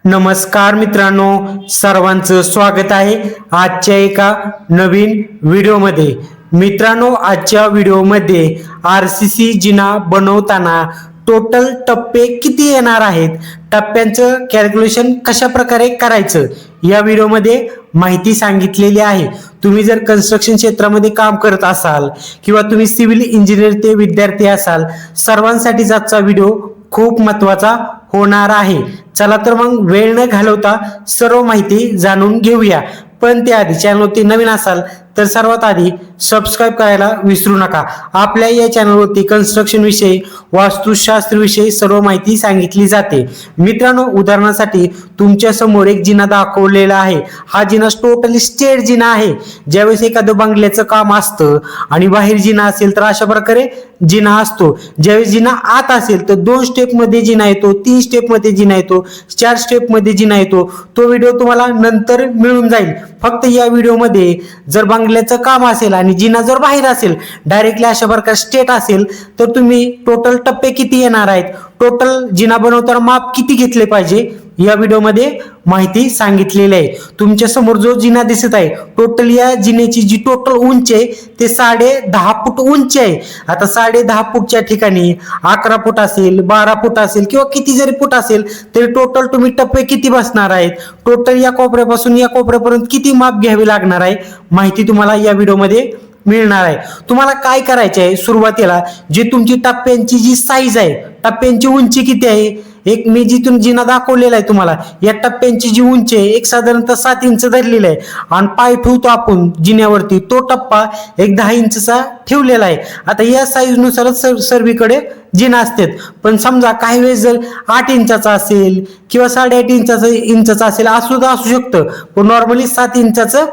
नमस्कार मित्रांनो, सर्वांचं स्वागत आहे आजच्या एका नवीन व्हिडिओमध्ये। मित्रांनो, आजच्या व्हिडिओमध्ये आरसीसी जिना बनवताना टोटल टप्पे किती येणार आहेत, टप्प्यांचं कॅल्क्युलेशन कशा प्रकारे करायचं या व्हिडिओमध्ये माहिती सांगितलेली आहे। तुम्ही जर कन्स्ट्रक्शन क्षेत्रामध्ये काम करत असाल किंवा तुम्ही सिव्हिल इंजिनियर ते विद्यार्थी असाल, सर्वांसाठी आजचा व्हिडिओ खूप महत्त्वाचा होणार आहे। चला तर मग वेळ न घालवता सर्व माहिती जाणून घेऊया। पण त्याआधी चॅनलवरती नवीन असाल तर सर्वात आधी सबस्क्राइब करायला विसरू नका। आपल्या या चॅनलवरती कन्स्ट्रक्शन विषयी, वास्तुशास्त्र विषयी सर्व माहिती सांगितली जाते। मित्रांनो, उदाहरणासाठी तुमच्या समोर एक जिना दाखवलेला आहे। हा जिना टोटली स्टेट जिना आहे। ज्यावेळेस एखादं बंगल्याचं काम असतं आणि बाहेर जिना असेल तर अशा प्रकारे जिना असतो। ज्यावेळेस जिना आत असेल तर 2 स्टेप मध्ये जिना येतो, 3 स्टेप मध्ये जिना येतो, 4 स्टेप मध्ये जिना येतो। तो व्हिडिओ तुम्हाला नंतर मिळून जाईल। फक्त या व्हिडिओमध्ये जर बंगल्याचं काम असेल आणि जिना जर बाहेर असेल, डायरेक्टली अशा प्रकारे स्टेट असेल तर तुम्ही टोटल टप्पे किती येणार आहेत, टोटल जिना बनवताना माप किती घेतले पाहिजे या व्हिडिओमध्ये माहिती सांगितलेली आहे। तुमच्या समोर जो जिना दिसत आहे, टोटल या जिन्याची जी टोटल उंची आहे ते 10.5 फूट उंची आहे। आता 10.5 फूटच्या ठिकाणी 11 फूट असेल, 12 फूट असेल किंवा किती जरी फूट असेल तरी टोटल तुम्ही टप्पे किती बसणार आहेत, टोटल या कोपऱ्यापासून या कोपऱ्यापर्यंत किती माप घ्यावे लागणार आहे, माहिती तुम्हाला या व्हिडिओमध्ये मिळणार आहे। तुम्हाला काय करायचे आहे, सुरुवातीला जी तुमची टप्प्यांची जी साईज आहे, टप्प्यांची उंची किती आहे, एक मी जिथून जिना दाखवलेला आहे तुम्हाला, या टप्प्यांची जी उंची आहे एक साधारणतः 7 इंच धरलेला आहे आणि पाय ठेवतो आपण जिन्यावरती, तो टप्पा एक 10 इंचचा ठेवलेला आहे। आता या साईज नुसारच सर्वीकडे जिना असतात। पण समजा काही वेळेस जर 8 इंचाचा असेल किंवा 8.5 इंचाचा असेल असं असू शकतं, पण नॉर्मली 7 इंचाचं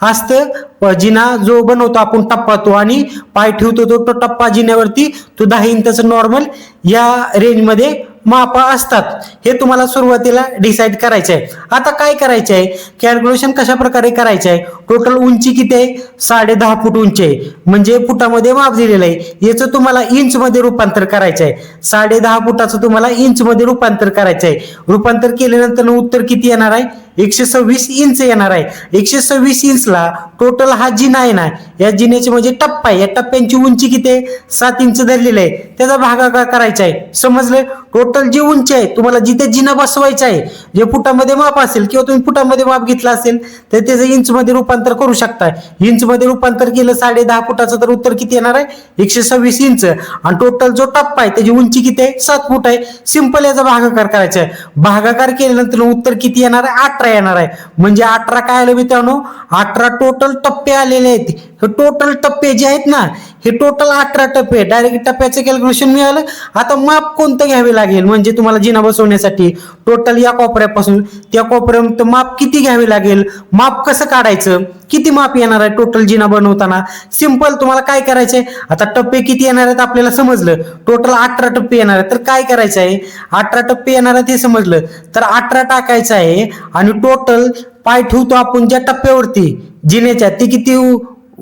असतं जिना जो बनवतो आपण टप्पा, तो आणि पाय ठेवतो तो टप्पा जिन्यावरती, तो 10 इंचाचं नॉर्मल या रेंजमध्ये माप असतात। हे तुम्हाला सुरुवातीला डिसाईड करायचं आहे। आता काय करायचं आहे, कॅल्क्युलेशन कशा प्रकारे करायचं आहे, टोटल उंची किती आहे, 10.5 फूट उंची आहे, म्हणजे फुटामध्ये माप दिलेलं आहे। याचं तुम्हाला इंच मध्ये रूपांतर करायचं आहे। 10.5 फुटाचं तुम्हाला इंच मध्ये रूपांतर करायचं आहे। रूपांतर केल्यानंतर उत्तर किती येणार आहे, 126 इंच येणार आहे। 126 इंचला टोटल हा जिना आहे ना, या जिन्याची म्हणजे टप्पा आहे, या टप्प्यांची उंची किती आहे, 7 इंच धरलेली आहे, त्याचा भागाकार करायचा आहे। समजलं? टोटल जी उंची आहे तुम्हाला जिथे जिना बसवायचा आहे, जे फुटामध्ये माप असेल किंवा तुम्ही फुटामध्ये माप घेतला असेल तर त्याचं इंच मध्ये रूपांतर करू शकता। इंच मध्ये रूपांतर केलं 10.5 फुटाचं तर उत्तर किती येणार आहे, 126 इंच। आणि टोटल जो टप्पा आहे त्याची उंची किती आहे, 7 फूट आहे। सिंपल याचा भागाकार करायचा आहे। भागाकार केल्यानंतर उत्तर किती येणार आहे, 18 येणार आहे। म्हणजे 18 काय आलं मित्रांनो, 18 टोटल टप्पे आलेले आहेत। हे टोटल टप्पे जे आहेत ना, हे टोटल 18 टप्पे, डायरेक्ट टप्प्याचं कॅल्क्युलेशन मिळालं। आता माप कोणतं घ्यावे लागेल, म्हणजे तुम्हाला जिना बसवण्यासाठी टोटल या कोपऱ्यापासून त्या कोपऱ्यापर्यंत माप किती घ्यावे लागेल, माप कसं काढायचं, किती माप येणार आहे टोटल जिना बनवताना, सिंपल तुम्हाला काय करायचंय, आता टप्पे किती येणार आहेत आपल्याला समजलं, टोटल 18 टप्पे येणार आहेत। तर काय करायचं आहे, 18 टप्पे येणार आहेत हे समजलं तर 18 टाकायचं आहे आणि टोटल पाय ठेवतो आपण ज्या टप्प्यावरती जिन्याच्या, ते किती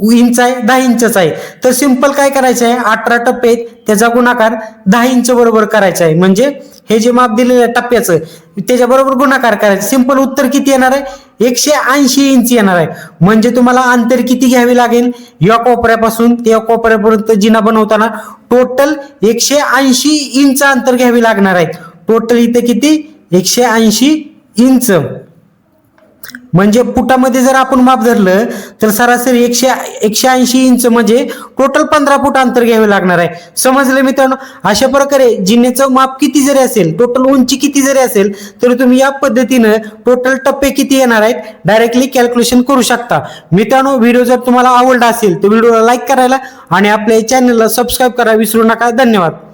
इंच आहे, 10 इंचचा आहे। तर सिंपल काय करायचं आहे, 18 टप्पे आहेत त्याचा गुणाकार 10 इंच बरोबर करायचा आहे। म्हणजे हे जे माप दिलेलं आहे टप्प्याचं त्याच्या बरोबर गुणाकार करायचं। सिंपल उत्तर किती येणार आहे, 180 इंच येणार आहे। म्हणजे तुम्हाला अंतर किती घ्यावे लागेल, या कोपऱ्यापासून त्या कोपऱ्यापर्यंत जिना बनवताना टोटल 180 इंच अंतर घ्यावे लागणार आहे। टोटल इथे किती, 180 इंच। म्हणजे फुटामध्ये जर आपण माप धरलं तर सरासरी 180 इंच म्हणजे टोटल 15 फूट अंतर घ्यावे लागणार आहे। समजलं मित्रांनो? अशा प्रकारे जिन्याचं माप किती जरी असेल, टोटल उंची किती जरी असेल तरी तुम्ही या पद्धतीनं टोटल टप्पे किती येणार आहेत डायरेक्टली कॅल्क्युलेशन करू शकता। मित्रांनो, व्हिडिओ जर तुम्हाला आवडला असेल तर व्हिडिओला लाईक करायला आणि आपल्या चॅनलला सबस्क्राईब करायला विसरू नका। धन्यवाद।